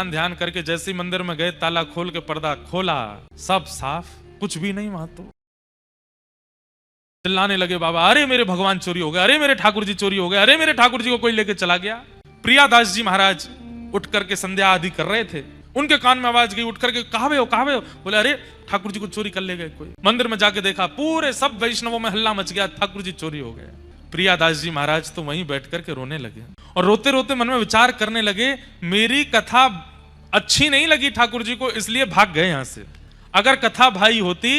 ध्यान करके जैसे ही मंदिर में गए, ताला खोल के पर्दा खोला, सब साफ, कुछ भी नहीं वहां। तो चिल्लाने लगे बाबा, अरे मेरे भगवान चोरी हो गए, अरे मेरे ठाकुर जी चोरी हो गए, अरे मेरे ठाकुर जी को कोई लेके चला गया। प्रियादास जी महाराज उठ करके संध्या आदि कर रहे थे, उनके कान में आवाज गई, उठ करके कहां हो, कहां हो? बोले अरे ठाकुर जी को चोरी कर ले गए कोई। मंदिर में जाके देखा, पूरे सब वैष्णवों में हल्ला मच गया, ठाकुर जी चोरी हो गए। प्रियादास जी महाराज तो वहीं बैठ करके रोने लगे और रोते रोते मन में विचार करने लगे, मेरी कथा अच्छी नहीं लगी ठाकुर जी को, इसलिए भाग गए यहां से। अगर कथा भाई होती,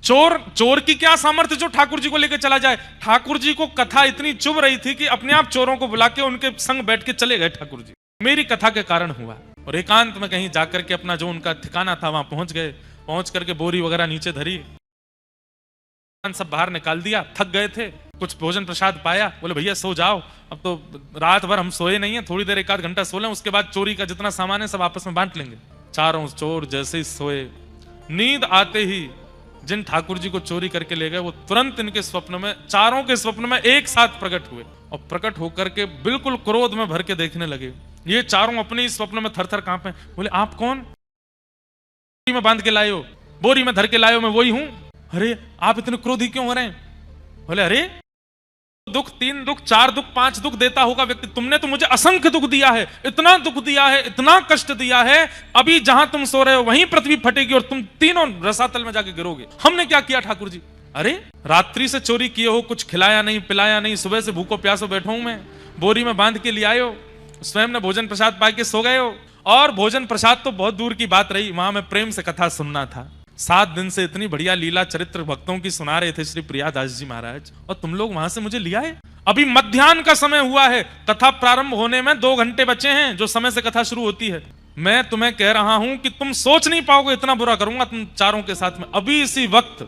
चोर की क्या सामर्थ्य जो ठाकुर जी को लेकर चला जाए। ठाकुर जी को कथा इतनी चुभ रही थी कि अपने आप चोरों को बुला के उनके संग बैठ के चले गए ठाकुर जी। मेरी कथा के कारण हुआ। और एकांत में कहीं जाकर के अपना जो उनका ठिकाना था वहां पहुंच गए। पहुंच करके बोरी वगैरह नीचे धरी, सब बाहर निकाल दिया, थक गए थे, कुछ भोजन प्रसाद पाया, बोले भैया सो जाओ, अब तो रात भर हम सोए नहीं है, थोड़ी देर 1 आध घंटा सो लें, उसके बाद चोरी का जितना सामान है सब आपस में बांट लेंगे। चारों चोर जैसे ही सोए, नींद आते ही जिन ठाकुर जी को चोरी करके ले गए वो तुरंत इनके स्वप्न में, चारों के स्वप्न में एक साथ प्रकट हुए और प्रकट होकर के बिल्कुल क्रोध में भर के देखने लगे। ये चारों अपने ही स्वप्न में थर थर कांपे। बोले आप कौन? बोरी में बांध के लाए हो, बोरी में धर के लाए हो, मैं वही हूं। अरे आप इतने क्रोधी क्यों हो रहे हैं? बोले अरे दुख, 3 दुख, 4 दुख, 5 दुख देता होगा व्यक्ति, तुमने तो मुझे असंख्य दुख दिया है, इतना दुख दिया है, इतना कष्ट दिया है, अभी जहां तुम सो रहे हो वहीं पृथ्वी फटेगी और तुम तीनों रसातल में जाके गिरोगे। हमने क्या किया ठाकुर जी? अरे रात्रि से चोरी किए हो, कुछ खिलाया नहीं पिलाया नहीं, सुबह से भूखो प्यासो बैठा हूं मैं, बोरी में बांध के ले आए हो, स्वयं ने भोजन प्रसाद पा के सो गए हो। और भोजन प्रसाद तो बहुत दूर की बात रही, वहां मैं प्रेम से कथा सुनना था। 7 दिन से इतनी बढ़िया लीला चरित्र भक्तों की सुना रहे थे श्री प्रियादास जी महाराज, और तुम लोग वहां से मुझे लिया है। अभी मध्याह्न का समय हुआ है, कथा प्रारंभ होने में 2 घंटे बचे हैं, जो समय से कथा शुरू होती है। मैं तुम्हें कह रहा हूं कि तुम सोच नहीं पाओगे इतना बुरा करूंगा तुम चारों के साथ में। अभी इसी वक्त